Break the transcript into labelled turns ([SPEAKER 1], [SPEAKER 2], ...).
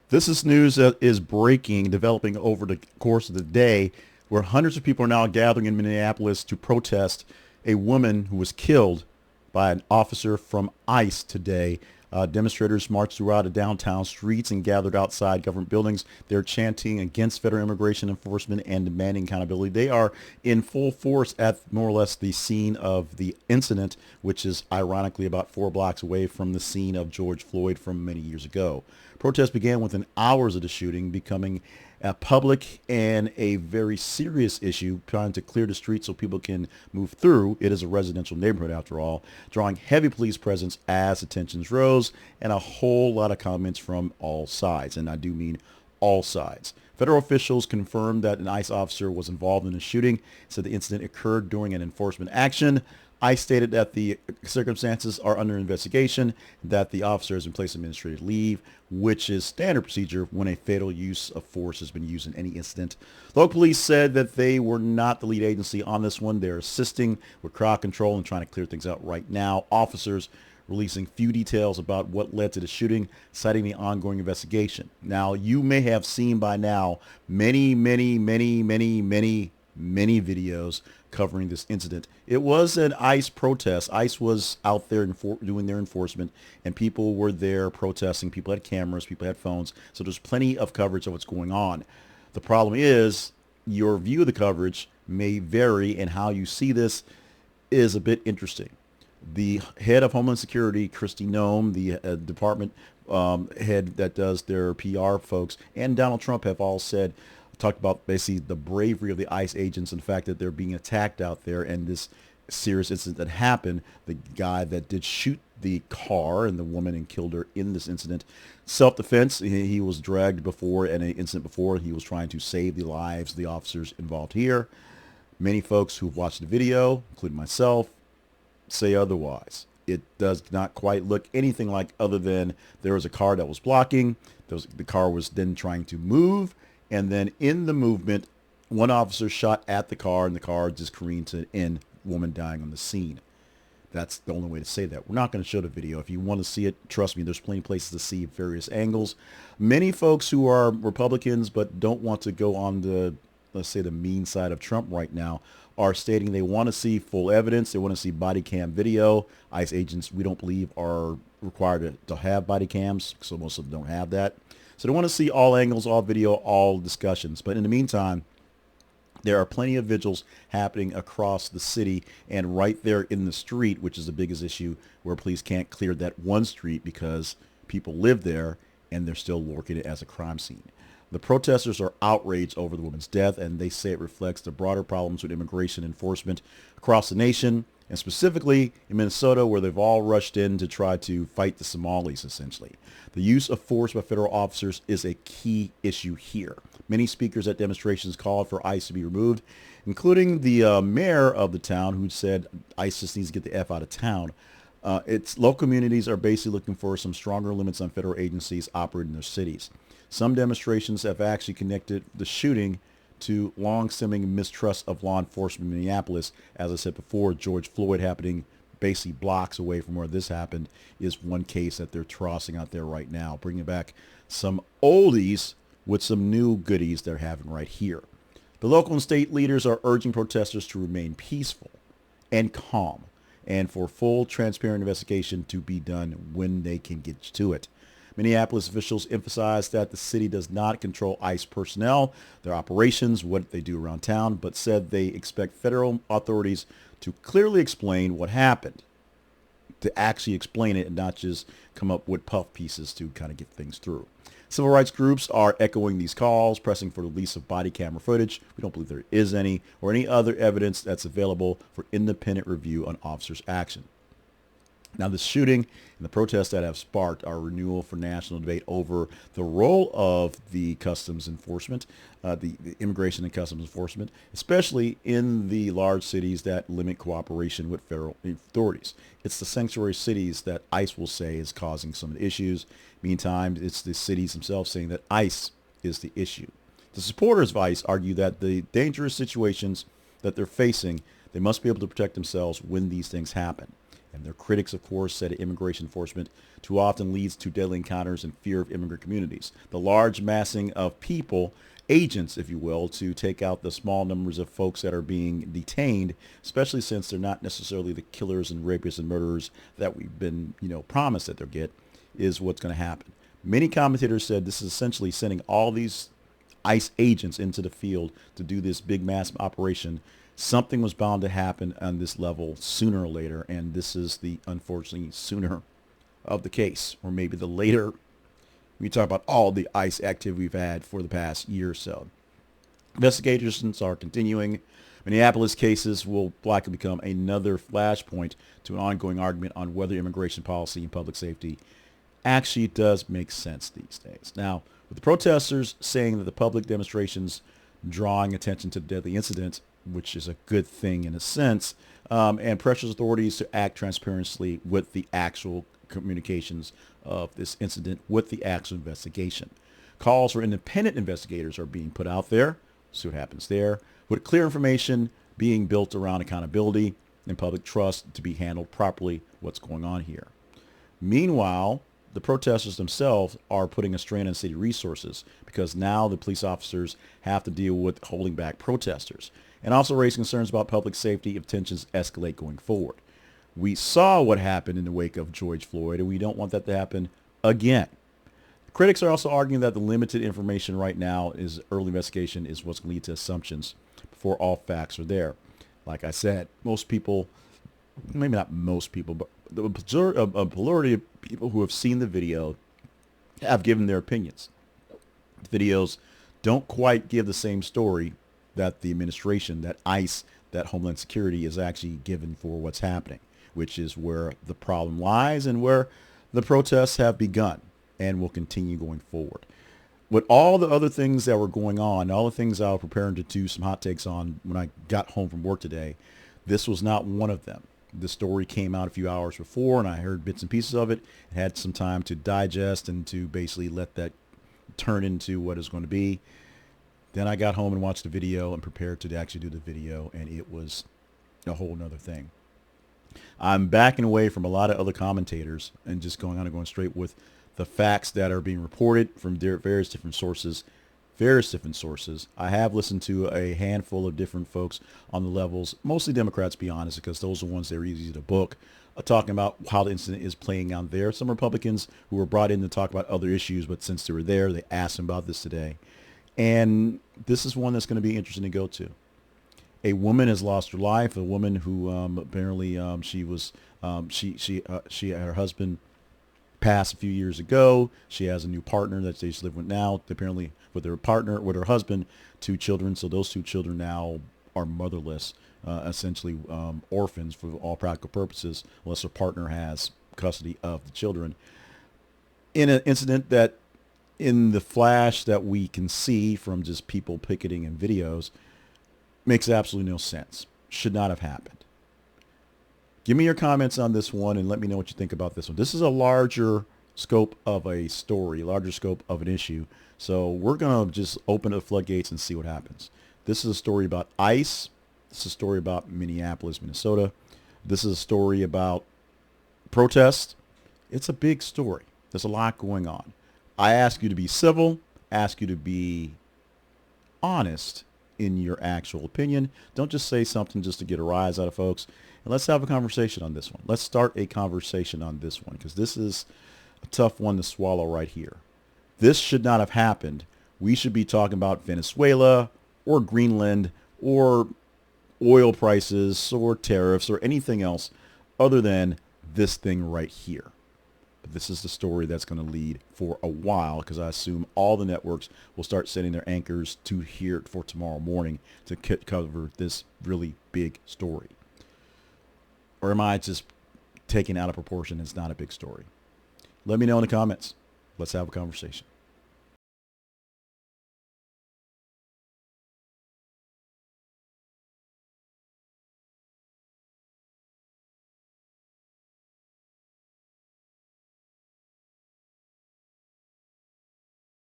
[SPEAKER 1] This is news that is breaking, developing over the course of the day, where hundreds of people are now gathering in Minneapolis to protest a woman who was killed by an officer from ICE today. Demonstrators marched throughout the downtown streets and gathered outside government buildings. They're chanting against federal immigration enforcement and demanding accountability. They are in full force at more or less the scene of the incident, which is ironically about 4 blocks away from the scene of George Floyd from many years ago. Protests began within hours of the shooting, becoming a public and a very serious issue, trying to clear the streets so people can move through. It is a residential neighborhood, after all, drawing heavy police presence as the tensions rose, and a whole lot of comments from all sides. And I do mean all sides. Federal officials confirmed that an ICE officer was involved in the shooting, said the incident occurred during an enforcement action. ICE stated that the circumstances are under investigation, that the officer has been placed on administrative leave, which is standard procedure when a fatal use of force has been used in any incident. Local police said that they were not the lead agency on this one. They're assisting with crowd control and trying to clear things out right now. Officers releasing few details about what led to the shooting, citing the ongoing investigation. Now, you may have seen by now many videos covering this incident. It was an ICE protest. ICE was out there doing their enforcement, and people were there protesting. People had cameras, people had phones, so there's plenty of coverage of what's going on. The problem is your view of the coverage may vary, and how you see this is a bit interesting. The head of Homeland Security, Kristi Noem, the department head that does their PR folks, and Donald Trump have all talked about basically the bravery of the ICE agents and the fact that they're being attacked out there, and this serious incident that happened, the guy that did shoot the car and the woman and killed her in this incident, self-defense. He was dragged before in an incident before. He was trying to save the lives of the officers involved here. Many folks who've watched the video, including myself, say otherwise. It does not quite look anything like, other than there was a car that was blocking. The car was then trying to move, and then in the movement, one officer shot at the car, and the car just careened to end, woman dying on the scene. That's the only way to say that. We're not going to show the video. If you want to see it, trust me, there's plenty of places to see various angles. Many folks who are Republicans but don't want to go on the, let's say, the mean side of Trump right now, are stating they want to see full evidence. They want to see body cam video. ICE agents, we don't believe, are required to have body cams, so most of them don't have that. So they want to see all angles, all video, all discussions. But in the meantime, there are plenty of vigils happening across the city and right there in the street, which is the biggest issue, where police can't clear that one street because people live there and they're still working it as a crime scene. The protesters are outraged over the woman's death, and they say it reflects the broader problems with immigration enforcement across the nation, and specifically in Minnesota, where they've all rushed in to try to fight the Somalis, essentially. The use of force by federal officers is a key issue here. Many speakers at demonstrations called for ICE to be removed, including the mayor of the town, who said ICE just needs to get the F out of town. Its local communities are basically looking for some stronger limits on federal agencies operating in their cities. Some demonstrations have actually connected the shooting to long-stemming mistrust of law enforcement in Minneapolis. As I said before, George Floyd happening basically blocks away from where this happened is one case that they're tossing out there right now, bringing back some oldies with some new goodies they're having right here. The local and state leaders are urging protesters to remain peaceful and calm, and for full, transparent investigation to be done when they can get to it. Minneapolis officials emphasized that the city does not control ICE personnel, their operations, what they do around town, but said they expect federal authorities to clearly explain what happened, to actually explain it and not just come up with puff pieces to kind of get things through. Civil rights groups are echoing these calls, pressing for the release of body camera footage. We don't believe there is any, or any other evidence that's available for independent review on officers' action. Now, the shooting and the protests that have sparked our renewal for national debate over the role of the customs enforcement, the immigration and customs enforcement, especially in the large cities that limit cooperation with federal authorities. It's the sanctuary cities that ICE will say is causing some of the issues. Meantime, it's the cities themselves saying that ICE is the issue. The supporters of ICE argue that the dangerous situations that they're facing, they must be able to protect themselves when these things happen. And their critics, of course, said immigration enforcement too often leads to deadly encounters and fear of immigrant communities. The large massing of people, agents, if you will, to take out the small numbers of folks that are being detained, especially since they're not necessarily the killers and rapists and murderers that we've been, promised that they'll get, is what's going to happen. Many commentators said this is essentially sending all these ICE agents into the field to do this big mass operation. Something was bound to happen on this level sooner or later, and this is the unfortunately sooner of the case, or maybe the later. We talk about all the ICE activity we've had for the past year or so. Investigations are continuing. Minneapolis cases will likely become another flashpoint to an ongoing argument on whether immigration policy and public safety actually does make sense these days. Now, with the protesters saying that the public demonstrations drawing attention to the deadly incident, which is a good thing in a sense, and pressures authorities to act transparently with the actual communications of this incident, with the actual investigation. Calls for independent investigators are being put out there. See what happens there. With clear information being built around accountability and public trust to be handled properly what's going on here. Meanwhile, the protesters themselves are putting a strain on city resources because now the police officers have to deal with holding back protesters and also raise concerns about public safety if tensions escalate going forward. We saw what happened in the wake of George Floyd, and we don't want that to happen again. Critics are also arguing that the limited information right now is early investigation is what's going to lead to assumptions before all facts are there. Like I said, most people, maybe not most people, but the majority of people who have seen the video have given their opinions. The videos don't quite give the same story that the administration, that ICE, that Homeland Security is actually given for what's happening, which is where the problem lies and where the protests have begun and will continue going forward. With all the other things that were going on, all the things I was preparing to do some hot takes on when I got home from work today, this was not one of them. The story came out a few hours before, and I heard bits and pieces of it and had some time to digest and to basically let that turn into what it's going to be. Then I got home and watched the video and prepared to actually do the video, and it was a whole nother thing. I'm backing away from a lot of other commentators and just going on and going straight with the facts that are being reported from various different sources. I have listened to a handful of different folks on the levels, mostly Democrats, to be honest, because those are the ones that are easy to book, talking about how the incident is playing out there. Some Republicans who were brought in to talk about other issues, but since they were there, they asked them about this today. And this is one that's going to be interesting to go to. A woman has lost her life. A woman who apparently her husband passed a few years ago. She has a new partner that they live with now. Apparently, with her husband, 2 children. So those 2 children now are motherless, essentially orphans for all practical purposes, unless her partner has custody of the children. In an incident that, in the flash that we can see from just people picketing in videos, makes absolutely no sense. Should not have happened. Give me your comments on this one and let me know what you think about this one. This is a larger scope of a story, larger scope of an issue. So we're going to just open the floodgates and see what happens. This is a story about ICE. This is a story about Minneapolis, Minnesota. This is a story about protest. It's a big story. There's a lot going on. I ask you to be civil, ask you to be honest in your actual opinion. Don't just say something just to get a rise out of folks. And let's have a conversation on this one. Let's start a conversation on this one, because this is a tough one to swallow right here. This should not have happened. We should be talking about Venezuela or Greenland or oil prices or tariffs or anything else other than this thing right here. But this is the story that's going to lead for a while, because I assume all the networks will start setting their anchors to here for tomorrow morning to cover this really big story. Or am I just taking out of proportion? It's not a big story. Let me know in the comments. Let's have a conversation.